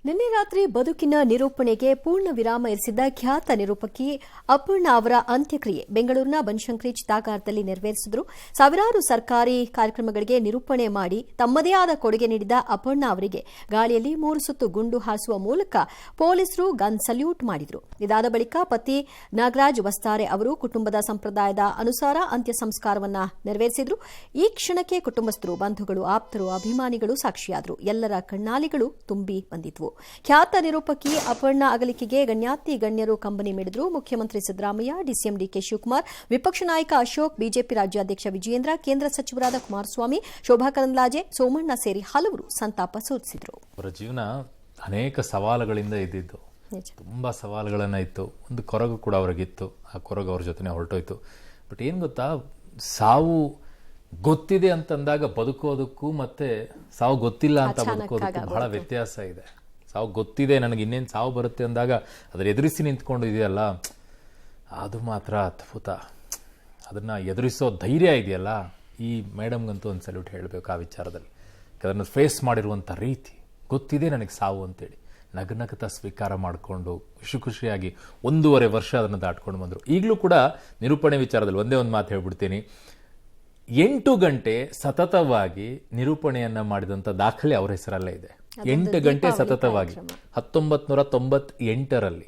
ನಿನ್ನೆ ರಾತ್ರಿ ಬದುಕಿನ ನಿರೂಪಣೆಗೆ ಪೂರ್ಣ ವಿರಾಮ ಇರಿಸಿದ್ದ ಖ್ಯಾತ ನಿರೂಪಕಿ ಅಪರ್ಣ ಅವರ ಅಂತ್ಯಕ್ರಿಯೆ ಬೆಂಗಳೂರಿನ ಬನಶಂಕರಿ ಚಿತಾಗಾರದಲ್ಲಿ ನೆರವೇರಿಸಿದರು. ಸಾವಿರಾರು ಸರ್ಕಾರಿ ಕಾರ್ಯಕ್ರಮಗಳಿಗೆ ನಿರೂಪಣೆ ಮಾಡಿ ತಮ್ಮದೇ ಆದ ಕೊಡುಗೆ ನೀಡಿದ ಅಪರ್ಣ ಅವರಿಗೆ ಗಾಳಿಯಲ್ಲಿ 3 ಸುತ್ತು ಗುಂಡು ಹಾರಿಸುವ ಮೂಲಕ ಪೊಲೀಸರು ಗನ್ ಸಲ್ಯೂಟ್ ಮಾಡಿದರು. ಇದಾದ ಬಳಿಕ ಪತಿ ನಾಗರಾಜ್ ವಸ್ತಾರೆ ಅವರು ಕುಟುಂಬದ ಸಂಪ್ರದಾಯದ ಅನುಸಾರ ಅಂತ್ಯ ಸಂಸ್ಕಾರವನ್ನು ನೆರವೇರಿಸಿದರು. ಈ ಕ್ಷಣಕ್ಕೆ ಕುಟುಂಬಸ್ಥರು, ಬಂಧುಗಳು, ಆಪ್ತರು, ಅಭಿಮಾನಿಗಳು ಸಾಕ್ಷಿಯಾದರು. ಎಲ್ಲರ ಕಣ್ಣಾಲಿಗಳು ತುಂಬಿ ಬಂದಿದ್ವು. ಖ್ಯಾತ ನಿರೂಪಕಿ ಅಪರ್ಣ ಅಗಲಿಕೆಗೆ ಗಣ್ಯಾತಿ ಗಣ್ಯರು ಕಂಬನಿ ಮಿಡಿದ್ರು. ಮುಖ್ಯಮಂತ್ರಿ ಸಿದ್ದರಾಮಯ್ಯ, ಡಿಸಿಎಂ ಡಿಕೆ ಶಿವಕುಮಾರ್, ವಿಪಕ್ಷ ನಾಯಕ ಅಶೋಕ್, ಬಿಜೆಪಿ ರಾಜ್ಯಾಧ್ಯಕ್ಷ ವಿಜಯೇಂದ್ರ, ಕೇಂದ್ರ ಸಚಿವರಾದ ಕುಮಾರಸ್ವಾಮಿ, ಶೋಭಾ ಕರಂದ್ಲಾಜೆ, ಸೋಮಣ್ಣ ಸೇರಿ ಹಲವರು ಸಂತಾಪ ಸೂಚಿಸಿದರು. ಅವರ ಜೀವನ ಅನೇಕ ಸವಾಲುಗಳಿಂದ ಇದ್ದಿದ್ದು, ತುಂಬಾ ಸವಾಲುಗಳನ್ನ ಇತ್ತು. ಒಂದು ಕೊರಗು ಕೂಡ ಅವ್ರಿಗಿತ್ತು. ಆ ಕೊರಗು ಅವ್ರ ಜೊತೆ ಹೊರಟೋಯ್ತು. ಬಟ್ ಏನ್ ಗೊತ್ತಾ, ಸಾವು ಗೊತ್ತಿದೆ ಅಂತಂದಾಗ ಬದುಕೋದಕ್ಕೂ ಮತ್ತೆ ಸಾವು ಗೊತ್ತಿಲ್ಲ ಅಂತ ಬದುಕೋದಕ್ಕೂ ಬಹಳ ವ್ಯತ್ಯಾಸ ಇದೆ. ಸಾವು ಗೊತ್ತಿದೆ, ನನಗೆ ಇನ್ನೇನು ಸಾವು ಬರುತ್ತೆ ಅಂದಾಗ ಅದ್ರ ಎದುರಿಸಿ ನಿಂತ್ಕೊಂಡು ಇದೆಯಲ್ಲ, ಅದು ಮಾತ್ರ ಅದ್ಭುತ. ಅದನ್ನ ಎದುರಿಸೋ ಧೈರ್ಯ ಇದೆಯಲ್ಲ, ಈ ಮೇಡಮ್ಗಂತೂ ಒಂದು ಸಲ್ಯೂಟ್ ಹೇಳಬೇಕು ಆ ವಿಚಾರದಲ್ಲಿ. ಅದನ್ನು ಫೇಸ್ ಮಾಡಿರುವಂಥ ರೀತಿ, ಗೊತ್ತಿದೆ ನನಗೆ ಸಾವು ಅಂತೇಳಿ ನಗನಗತ ಸ್ವೀಕಾರ ಮಾಡಿಕೊಂಡು ಖುಷಿಯಾಗಿ 1.5 ವರ್ಷ ಅದನ್ನು ದಾಟ್ಕೊಂಡು ಬಂದರು. ಈಗಲೂ ಕೂಡ ನಿರೂಪಣೆ ವಿಚಾರದಲ್ಲಿ ಒಂದೇ ಒಂದು ಮಾತು ಹೇಳ್ಬಿಡ್ತೀನಿ. 8 ಗಂಟೆ ಸತತವಾಗಿ ನಿರೂಪಣೆಯನ್ನ ಮಾಡಿದಂಥ ದಾಖಲೆ ಅವರ ಹೆಸರಲ್ಲೇ ಇದೆ. 8 ಗಂಟೆ ಸತತವಾಗಿ 1998ರಲ್ಲಿ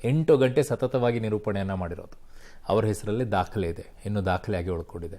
8 ಗಂಟೆ ಸತತವಾಗಿ ನಿರೂಪಣೆಯನ್ನ ಮಾಡಿರೋದು ಅವರ ಹೆಸರಲ್ಲಿ ದಾಖಲೆ ಇದೆ. ಇನ್ನು ದಾಖಲೆಯಾಗಿ ಉಳ್ಕೊಂಡಿದೆ.